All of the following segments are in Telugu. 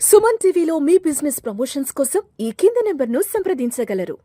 సుమన్ టీవీలో మీ బిజినెస్ ప్రమోషన్స్ కోసం ఈ కింది నెంబర్ను సంప్రదించగలరు.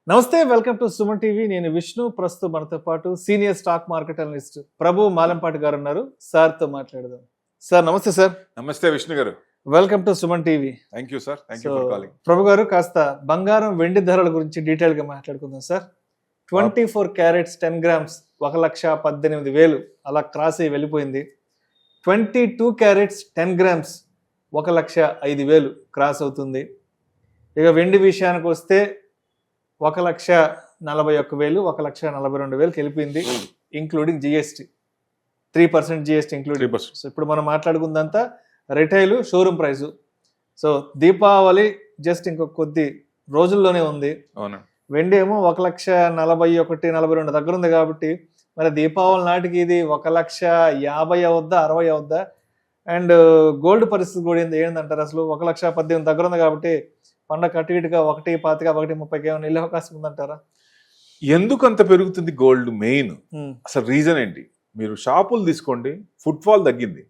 నమస్తే, వెల్కమ్ టు సుమన్ టీవీ. నేను విష్ణు. ప్రస్తుతం మనతో పాటు సీనియర్ స్టాక్ మార్కెట్ అనలిస్ట్ ప్రభు మాలంపాటి గారు ఉన్నారు. సార్తో మాట్లాడదాం. సార్ నమస్తే. సార్ నమస్తే విష్ణు గారు. Welcome to Suman TV. Thank you sir. Thank you for calling. Prabhu గారు, కాస్త బంగారం వెండి ధరల గురించి డీటెయిల్ గా మాట్లాడుకుందాం సార్. 24 క్యారెట్స్ 10 గ్రామ్స్ 1,18,000 అలా క్రాస్ అయ్యి వెళ్ళిపోయింది. 22 క్యారెట్స్ 10 గ్రామ్స్ 1,05,000 క్రాస్ అవుతుంది. ఇక వెండి విషయానికి వస్తే 1,41,000 1,42,000 వెళ్ళిపోయింది, including GST. 3% GST including. So ఇప్పుడు మనం మాట్లాడుకుందంతా retail showroom price. So Deepavali just ఇంకొక కొద్ది రోజుల్లోనే ఉంది. వెండి ఏమో 1,41,42 దగ్గర ఉంది కాబట్టి మరి దీపావళి నాటికి ఇది 1,50,000 అవుద్దా 60 అవుద్దా? అండ్ గోల్డ్ పరిస్థితి కూడా ఏంటంటారు? అసలు 1,18,000 దగ్గర ఉంది కాబట్టి పండగ అటు ఇటుగా 1,25,000 1,30,000 ఏమైనా వెళ్ళే అవకాశం ఉందంటారా? ఎందుకు అంత పెరుగుతుంది గోల్డ్? మెయిన్ అసలు రీజన్ ఏంటి? మీరు షాపులు తీసుకోండి, ఫుట్ఫాల్ తగ్గింది.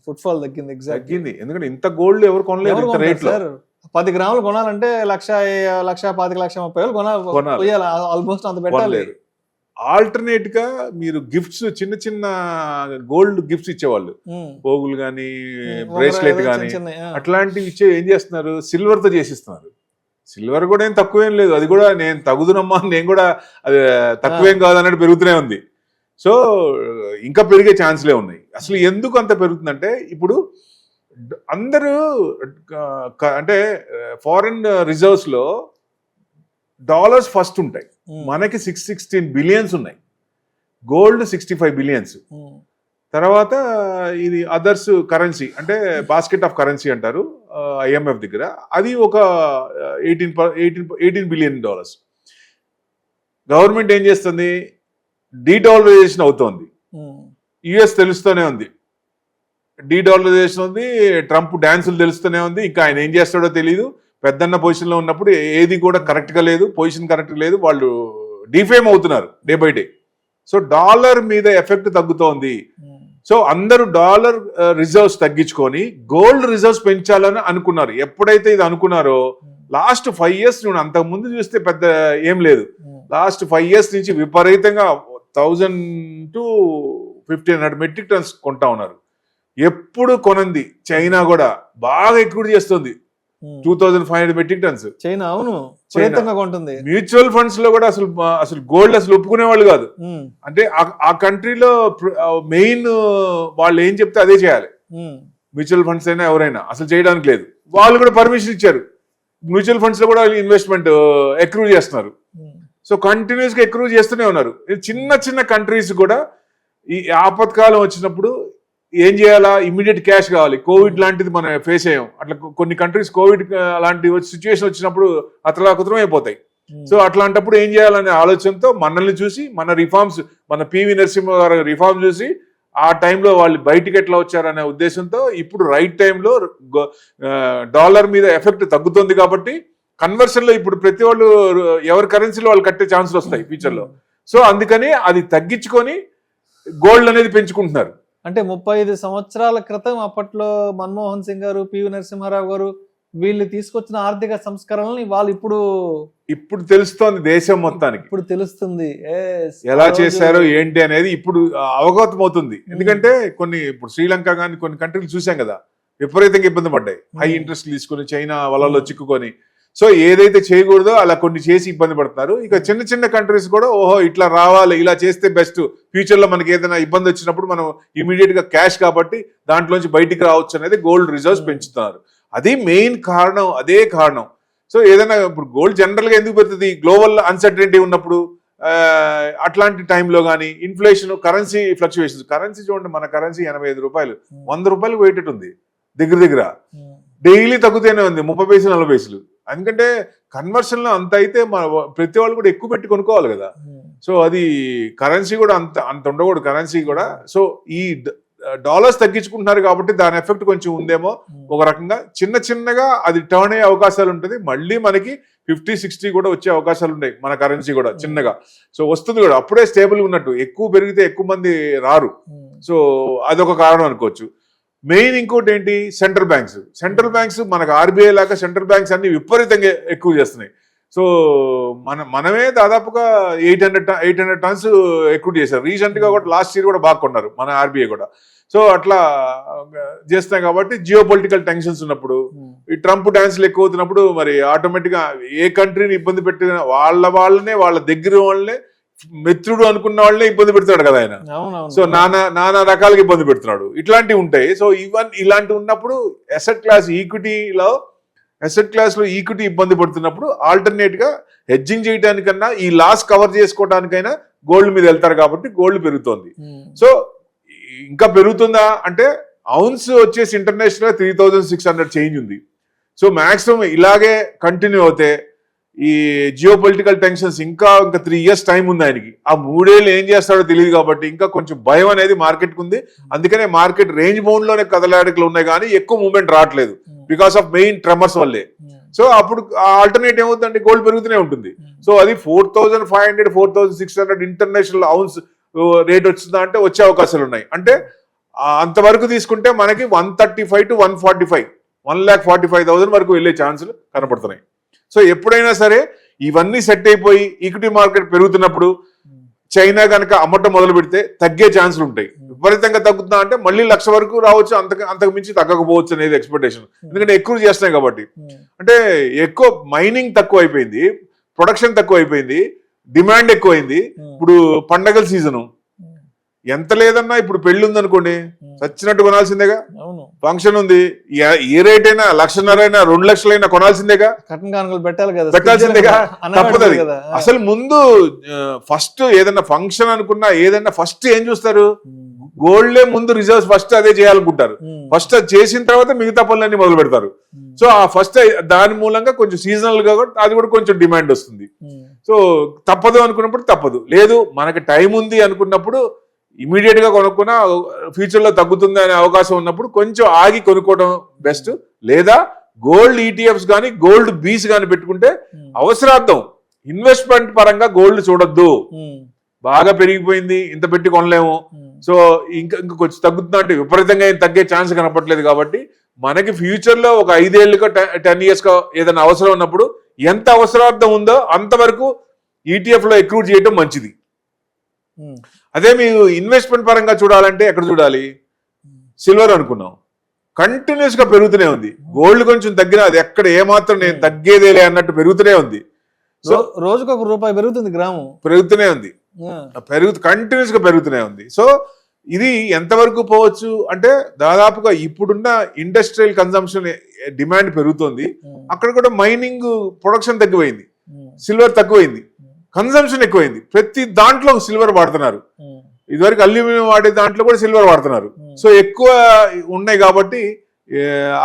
ఫుట్ఫాల్ తగ్గింది, తగ్గింది. ఎందుకంటే ఇంత గోల్డ్ ఎవరు కొనలేదు ఇంత రేట్ లో. 10 గ్రాములు కొనాలంటే 1,25,000 1,30,000 కొనాలి. ఆల్మోస్ట్ అంత పెట్టలేదు. ఆల్టర్నేట్ గా మీరు గిఫ్ట్స్, చిన్న చిన్న గోల్డ్ గిఫ్ట్స్ ఇచ్చేవాళ్ళు, పోగులు గానీ బ్రేస్లెట్ గానీ అట్లాంటివి ఇచ్చే ఏం చేస్తున్నారు? సిల్వర్ తో చేసిస్తున్నారు. సిల్వర్ కూడా ఏం తక్కువేం లేదు, అది కూడా నేను తగుదునమ్మా, నేను కూడా అది తక్కువేం కాదు అన్నట్టు పెరుగుతూనే ఉంది. సో ఇంకా పెరిగే ఛాన్స్లే ఉన్నాయి. అసలు ఎందుకు అంత పెరుగుతుందంటే ఇప్పుడు అందరూ అంటే ఫారిన్ రిజర్వ్స్ లో డాలర్స్ ఫస్ట్ ఉంటాయి. మనకి 616 బిలియన్స్ ఉన్నాయి, గోల్డ్ 65 బిలియన్స్. తర్వాత ఇది అదర్స్ కరెన్సీ అంటే బాస్కెట్ ఆఫ్ కరెన్సీ అంటారు ఐఎంఎఫ్ దగ్గర, అది ఒక 18 బిలియన్ డాలర్స్. గవర్నమెంట్ ఏం చేస్తుంది? డీడాలరైజేషన్ అవుతోంది. యుఎస్ తెలుస్తూనే ఉంది, డీడాలరైజేషన్ ఉంది. ట్రంప్ డాన్సులు తెలుస్తూనే ఉంది. ఇంకా ఆయన ఏం చేస్తాడో తెలియదు. పెద్దన్న పొజిషన్లో ఉన్నప్పుడు ఏది కూడా కరెక్ట్గా లేదు, పొజిషన్ కరెక్ట్గా లేదు. వాళ్ళు డిఫేమ్ అవుతున్నారు day by day. So dollar మీద ఎఫెక్ట్ తగ్గుతోంది. సో అందరూ డాలర్ రిజర్వ్స్ తగ్గించుకొని గోల్డ్ రిజర్వ్స్ పెంచాలని అనుకున్నారు. ఎప్పుడైతే ఇది అనుకున్నారో లాస్ట్ 5 years నేను అంతకు ముందు చూస్తే పెద్ద ఏం లేదు. లాస్ట్ 5 years నుంచి విపరీతంగా 1,000 to 1,500 మెట్రిక్ టన్స్ కొంటా ఉన్నారు. ఎప్పుడు కొనంది చైనా కూడా బాగా ఎక్కువ చేస్తుంది, 2,500 మెట్రిక్ టన్స్ చైనా. అవును, కొంటుంది. మ్యూచువల్ ఫండ్స్ లో కూడా అసలు గోల్డ్ అసలు ఒప్పుకునే వాళ్ళు కాదు. అంటే ఆ కంట్రీలో మెయిన్ వాళ్ళు ఏం చెప్తే అదే చేయాలి. మ్యూచువల్ ఫండ్స్ అయినా ఎవరైనా అసలు చేయడానికి లేదు. వాళ్ళు కూడా పర్మిషన్ ఇచ్చారు. మ్యూచువల్ ఫండ్స్ లో కూడా ఇన్వెస్ట్మెంట్ ఎక్రూ చేస్తున్నారు. సో కంటిన్యూస్ గా ఎక్రూ చేస్తూనే ఉన్నారు. చిన్న చిన్న కంట్రీస్ కూడా ఈ ఆపత్కాలం వచ్చినప్పుడు ఏం చేయాలా? ఇమ్మీడియట్ క్యాష్ కావాలి. కోవిడ్ లాంటిది మనం ఫేస్ అయ్యాం. అట్లా కొన్ని కంట్రీస్ కోవిడ్ లాంటి సిచ్యువేషన్ వచ్చినప్పుడు అతలాకుతలం అయిపోతాయి. సో అట్లాంటప్పుడు ఏం చేయాలనే ఆలోచనతో మనల్ని చూసి, మన రిఫార్మ్స్, మన పివి నరసింహ గారు రిఫార్మ్ చూసి ఆ టైంలో వాళ్ళు బయటికి ఎట్లా వచ్చారనే ఉద్దేశంతో ఇప్పుడు రైట్ టైంలో డాలర్ మీద ఎఫెక్ట్ తగ్గుతుంది కాబట్టి కన్వర్షన్ లో ఇప్పుడు ప్రతి వాళ్ళు ఎవరి కరెన్సీలో వాళ్ళు కట్టే ఛాన్సులు వస్తాయి ఫ్యూచర్ లో. సో అందుకని అది తగ్గించుకొని గోల్డ్ అనేది పెంచుకుంటున్నారు. అంటే 35 సంవత్సరాల క్రితం అప్పట్లో మన్మోహన్ సింగ్ గారు, పివి నరసింహారావు గారు వీళ్ళు తీసుకొచ్చిన ఆర్థిక సంస్కరణల్ని వాళ్ళు ఇప్పుడు తెలుస్తోంది దేశం మొత్తానికి. ఇప్పుడు తెలుస్తుంది ఎలా చేశారో ఏంటి అనేది ఇప్పుడు అవగతం అవుతుంది. ఎందుకంటే ఇప్పుడు శ్రీలంక కానీ కొన్ని కంట్రీలు చూసాం కదా, విపరీతంగా ఇబ్బంది పడ్డాయి. హై ఇంట్రెస్ట్ తీసుకుని చైనా వలలో చిక్కుకొని. సో ఏదైతే చేయకూడదో అలా కొన్ని చేసి ఇబ్బంది పడుతున్నారు. ఇక చిన్న చిన్న కంట్రీస్ కూడా ఓహో ఇట్లా రావాలి, ఇలా చేస్తే బెస్ట్, ఫ్యూచర్ లో మనకి ఏదైనా ఇబ్బంది వచ్చినప్పుడు మనం ఇమీడియట్ గా క్యాష్ కాబట్టి దాంట్లోంచి బయటికి రావచ్చు అనేది గోల్డ్ రిజర్వ్స్ పెంచుతున్నారు. అది మెయిన్ కారణం, అదే కారణం. సో ఏదైనా ఇప్పుడు గోల్డ్ జనరల్ గా ఎందుకు పెడుతుంది? గ్లోబల్ అన్సర్టనిటీ ఉన్నప్పుడు, అట్లాంటి టైంలో కానీ ఇన్ఫ్లేషన్, కరెన్సీ ఫ్లక్చువేషన్స్. కరెన్సీ చూడండి, మన కరెన్సీ 85 రూపాయలు, 100 రూపాయలు వెయిటెడ్ ఉంది దగ్గర డైలీ తగ్గుతూనే ఉంది 30 పైసలు 40 పైసలు. ఎందుకంటే కన్వర్షన్ లో అంత అయితే మన ప్రతి వాళ్ళు కూడా ఎక్కువ పెట్టి కొనుక్కోవాలి కదా. సో అది కరెన్సీ కూడా అంత ఉండకూడదు కరెన్సీ కూడా. సో ఈ డాలర్స్ తగ్గించుకుంటున్నారు కాబట్టి దాని ఎఫెక్ట్ కొంచెం ఉందేమో ఒక రకంగా. చిన్నగా అది టర్న్ అయ్యే అవకాశాలు ఉంటుంది. మళ్ళీ మనకి 50-60 కూడా వచ్చే అవకాశాలు ఉన్నాయి మన కరెన్సీ కూడా చిన్నగా. సో వస్తుంది కూడా, అప్పుడే స్టేబుల్ ఉన్నట్టు. ఎక్కువ పెరిగితే ఎక్కువ మంది రారు. సో అదొక కారణం అనుకోవచ్చు. మెయిన్ ఇంకోటి ఏంటి, సెంట్రల్ బ్యాంక్స్ మనకు ఆర్బీఐ లాగా సెంట్రల్ బ్యాంక్స్ అన్ని విపరీతంగా ఎక్కువ చేస్తున్నాయి. సో మనమే దాదాపుగా 800 టన్స్ ఎక్కువ చేశారు రీసెంట్ గా కూడా. లాస్ట్ ఇయర్ కూడా బాగా కొన్నారు మన ఆర్బీఐ కూడా. సో అట్లా చేస్తాయి కాబట్టి జియో పొలిటికల్ టెన్షన్స్ ఉన్నప్పుడు, ఈ ట్రంప్ డాన్స్లు ఎక్కువ అవుతున్నప్పుడు మరి ఆటోమేటిక్ గా ఏ కంట్రీని ఇబ్బంది పెట్టిన వాళ్ళనే వాళ్ళ దగ్గర వాళ్ళనే మిత్రుడు అనుకున్న వాళ్ళనే ఇబ్బంది పెడుతున్నాడు కదా ఆయన. సో నానా రకాలుగా ఇబ్బంది పెడుతున్నాడు. ఇట్లాంటివి ఉంటాయి. సో ఇలాంటివి ఉన్నప్పుడు అసెట్ క్లాస్ లో ఈక్విటీ ఇబ్బంది పడుతున్నప్పుడు ఆల్టర్నేట్ గా హెడ్జింగ్ చేయడానికన్నా ఈ లాస్ కవర్ చేసుకోవడానికైనా గోల్డ్ మీద వెళ్తారు కాబట్టి గోల్డ్ పెరుగుతోంది. సో ఇంకా పెరుగుతుందా అంటే ఔన్స్ వచ్చేసి ఇంటర్నేషనల్ 3600 చేంజ్ ఉంది. సో మాక్సిమం ఇలాగే కంటిన్యూ అవుతే ఈ జియో పొలిటికల్ టెన్షన్స్ ఇంకా 3 years టైం ఉంది ఆయనకి. ఆ 3 ఏళ్ళు ఏం చేస్తాడో తెలియదు కాబట్టి ఇంకా కొంచెం భయం అనేది మార్కెట్ కు ఉంది. అందుకనే మార్కెట్ రేంజ్ బౌండ్ లోనే కదలాడికలు ఉన్నాయి కానీ ఎక్కువ మూవ్మెంట్ రావట్లేదు బికాస్ ఆఫ్ మెయిన్ ట్రెమర్స్ వల్లే. సో అప్పుడు ఆల్టర్నేట్ ఏమవుతుందంటే గోల్డ్ పెరుగుతూనే ఉంటుంది. సో అది 4500 4600 ఇంటర్నేషనల్ ఔన్స్ రేట్ వచ్చిందా అంటే వచ్చే అవకాశాలు ఉన్నాయి. అంటే అంతవరకు తీసుకుంటే మనకి 135 to 145 1,45,000 వరకు వెళ్ళే ఛాన్సులు కనపడుతున్నాయి. సో ఎప్పుడైనా సరే ఇవన్నీ సెట్ అయిపోయి ఈక్విటీ మార్కెట్ పెరుగుతున్నప్పుడు చైనా కనుక అమ్మటం మొదలు పెడితే తగ్గే ఛాన్సులు ఉంటాయి. విపరీతంగా తగ్గుతుందా అంటే మళ్ళీ 1,00,000 వరకు రావచ్చు, అంతకు మించి తగ్గకపోవచ్చు అనేది ఎక్స్పెక్టేషన్. ఎందుకంటే ఎక్కువ చేస్తున్నాయి కాబట్టి. అంటే ఎక్కువ మైనింగ్ తక్కువ అయిపోయింది, ప్రొడక్షన్ తక్కువ అయిపోయింది, డిమాండ్ ఎక్కువైంది. ఇప్పుడు పండగల సీజను ఎంత లేదన్నా ఇప్పుడు పెళ్లి ఉందనుకోండి చచ్చినట్టు కొనాల్సిందేగా. ఫంక్షన్ ఉంది, ఏ రేట్ అయినా 1,50,000 అయినా 2,00,000 అయినా కొనాల్సిందేగా, పెట్టాల్సిందేగా, తప్పదు. అసలు ముందు ఫస్ట్ ఏదైనా ఫంక్షన్ అనుకున్నా ఏదైనా ఫస్ట్ ఏం చూస్తారు, గోల్డే ముందు రిజర్వ్స్ ఫస్ట్ అదే చేయాలనుకుంటారు. ఫస్ట్ అది చేసిన తర్వాత మిగతా పనులన్నీ మొదలు పెడతారు. సో ఆ ఫస్ట్ దాని మూలంగా కొంచెం సీజనల్ గా అది కూడా కొంచెం డిమాండ్ వస్తుంది. సో తప్పదు అనుకున్నప్పుడు తప్పదు, లేదు మనకి టైం ఉంది అనుకున్నప్పుడు ఇమీడియట్ గా కొనుక్కున్నా ఫ్యూచర్ లో తగ్గుతుంది అనే అవకాశం ఉన్నప్పుడు కొంచెం ఆగి కొనుక్కోవడం బెస్ట్. లేదా గోల్డ్ ఈటీఎఫ్స్ కానీ గోల్డ్ బీస్ కానీ పెట్టుకుంటే అవసరార్థం ఇన్వెస్ట్మెంట్ పరంగా గోల్డ్ చూడొద్దు. బాగా పెరిగిపోయింది ఇంత పెట్టి కొనలేము, సో ఇంకా కొంచెం తగ్గుతుందా అంటే విపరీతంగా ఏం తగ్గే ఛాన్స్ కనపట్లేదు. కాబట్టి మనకి ఫ్యూచర్ లో ఒక 5 ఏళ్ళుగా 10 years గా ఏదైనా అవసరం ఉన్నప్పుడు ఎంత అవసరార్థం ఉందో అంతవరకు ఈటీఎఫ్ లో అక్రూట్ చేయడం మంచిది. అదే మీరు ఇన్వెస్ట్మెంట్ పరంగా చూడాలంటే ఎక్కడ చూడాలి, సిల్వర్ అనుకున్నాం కంటిన్యూస్ గా పెరుగుతూనే ఉంది. గోల్డ్ కొంచెం తగ్గినా అది ఎక్కడ ఏమాత్రం నేను తగ్గేదేలే అన్నట్టు పెరుగుతూనే ఉంది. సో రోజుకు ₹1 పెరుగుతుంది, గ్రాము పెరుగుతూనే ఉంది, కంటిన్యూస్ గా పెరుగుతూనే ఉంది. సో ఇది ఎంతవరకు పోవచ్చు అంటే దాదాపుగా ఇప్పుడున్న ఇండస్ట్రియల్ కన్సంప్షన్ డిమాండ్ పెరుగుతుంది, అక్కడ కూడా మైనింగ్ ప్రొడక్షన్ తగ్గిపోయింది, సిల్వర్ తక్కువైంది, కన్సంప్షన్ ఎక్కువైంది. ప్రతి దాంట్లో సిల్వర్ వాడుతున్నారు. ఇదివరకు అల్యూమినియం వాడే దాంట్లో కూడా సిల్వర్ వాడుతున్నారు. సో ఎక్కువ ఉన్నాయి కాబట్టి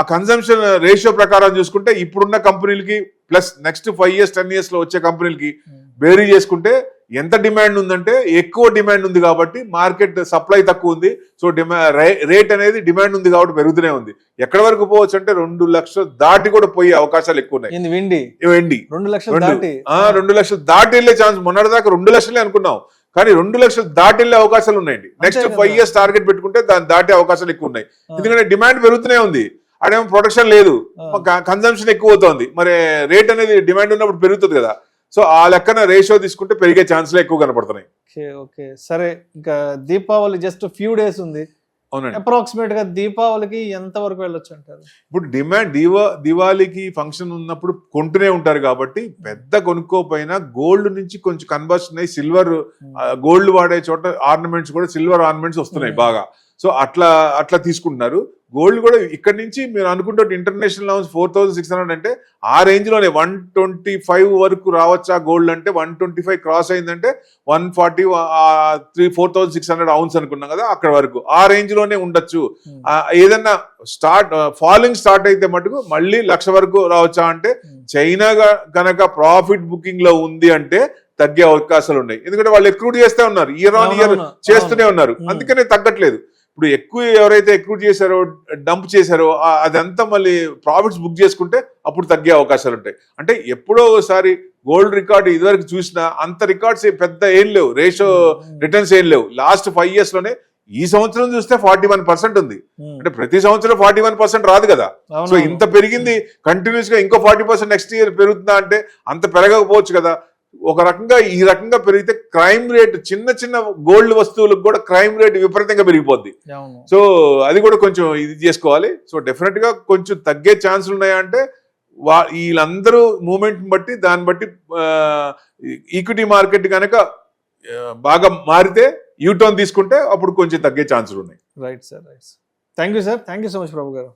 ఆ కన్సంప్షన్ రేషియో ప్రకారం చూసుకుంటే ఇప్పుడున్న కంపెనీలకి ప్లస్ నెక్స్ట్ 5 years 10 years లో వచ్చే కంపెనీలకి బేరీ చేసుకుంటే ఎంత డిమాండ్ ఉందంటే ఎక్కువ డిమాండ్ ఉంది కాబట్టి మార్కెట్ సప్లై తక్కువ ఉంది. సో రేట్ అనేది డిమాండ్ ఉంది కాబట్టి పెరుగుతూనే ఉంది. ఎక్కడ వరకు పోవచ్చు అంటే 2 లక్షలు దాటి కూడా పోయే అవకాశాలు ఎక్కువ ఉన్నాయి. వెండి 2 లక్షలు దాటి వెళ్ళే ఛాన్స్, మొన్నటిదాకా 2 లక్షలే అనుకున్నాం కానీ 2 లక్షలు దాటి వెళ్ళే అవకాశాలు ఉన్నాయండి. నెక్స్ట్ 5 years టార్గెట్ పెట్టుకుంటే దాన్ని దాటే అవకాశాలు ఎక్కువ ఉన్నాయి. ఎందుకంటే డిమాండ్ పెరుగుతూనే ఉంది, అదేమో ప్రొడక్షన్ లేదు, కన్సంప్షన్ ఎక్కువ అవుతుంది. మరి రేట్ అనేది డిమాండ్ ఉన్నప్పుడు పెరుగుతుంది కదా. సో ఆ లెక్కన రేషియో తీసుకుంటే పెరిగే ఛాన్స్లు ఎక్కువ కనపడుతున్నాయి. ఓకే సరే, ఇంకా దీపావళి జస్ట్ ఫ్యూ డేస్ ఉంది. అవునండి, అప్రాక్సిమేట్ గా దీపావళికి ఎంత వరకు వెళ్ళొచ్చు అంటారు? ఇప్పుడు డిమాండ్ దివాళీకి ఫంక్షన్ ఉన్నప్పుడు కొంటూనే ఉంటారు కాబట్టి పెద్ద కొనుక్కోపోయినా గోల్డ్ నుంచి కొంచెం కన్వర్షన్ అయ్యి సిల్వర్, గోల్డ్ వాడే చోట ఆర్నమెంట్స్ కూడా సిల్వర్ ఆర్నమెంట్స్ వస్తున్నాయి బాగా. సో అట్లా తీసుకుంటున్నారు. గోల్డ్ కూడా ఇక్కడ నుంచి మీరు అనుకుంటే ఇంటర్నేషనల్ లెవెల్స్ 4600 అంటే ఆ రేంజ్ లోనే 125 వరకు రావచ్చా గోల్డ్ అంటే 125 క్రాస్ అయిందంటే 140 4600 ఔన్స్ అనుకున్నాం కదా, అక్కడ వరకు ఆ రేంజ్ లోనే ఉండొచ్చు. ఏదన్నా ఫాలింగ్ స్టార్ట్ అయితే మటుకు మళ్ళీ 1,00,000 వరకు రావచ్చా అంటే చైనా గనక ప్రాఫిట్ బుకింగ్ లో ఉంది అంటే తగ్గే అవకాశాలు ఉన్నాయి. ఎందుకంటే వాళ్ళు ఎక్రూట్ చేస్తూ ఉన్నారు, ఇయర్ ఆన్ ఇయర్ చేస్తూనే ఉన్నారు, అందుకనే తగ్గట్లేదు. ఇప్పుడు ఎక్కువ ఎవరైతే ఎక్కువ చేశారో డంప్ చేశారో అదంతా మళ్ళీ ప్రాఫిట్స్ బుక్ చేసుకుంటే అప్పుడు తగ్గే అవకాశాలు ఉంటాయి. అంటే ఎప్పుడో ఒకసారి గోల్డ్ రికార్డు ఇదివరకు చూసినా అంత రికార్డ్స్ పెద్ద ఏం లేవు, రేషియో రిటర్న్స్ ఏం లేవు. లాస్ట్ 5 years లోనే ఈ సంవత్సరం చూస్తే 41% ఉంది. అంటే ప్రతి సంవత్సరం 41% రాదు కదా. సో ఇంత పెరిగింది కంటిన్యూస్ గా ఇంకో 40% నెక్స్ట్ ఇయర్ పెరుగుతుందా అంటే అంత పెరగకపోవచ్చు కదా. ఒక రకంగా ఈ రకంగా పెరిగితే క్రైమ్ రేట్ చిన్న చిన్న గోల్డ్ వస్తువులకు కూడా క్రైమ్ రేట్ విపరీతంగా పెరిగిపోద్ది. సో అది కూడా కొంచెం ఇది చేసుకోవాలి. సో డెఫినెట్ గా కొంచెం తగ్గే ఛాన్సులు ఉన్నాయా అంటే వీళ్ళందరూ మూమెంట్ బట్టి దాన్ని బట్టి ఈక్విటీ మార్కెట్ కనుక బాగా మారితే యూటర్న్ తీసుకుంటే అప్పుడు కొంచెం తగ్గే ఛాన్సులు ఉన్నాయి. Right sir, right. Thank you sir, thank you so much Prabhu గారు.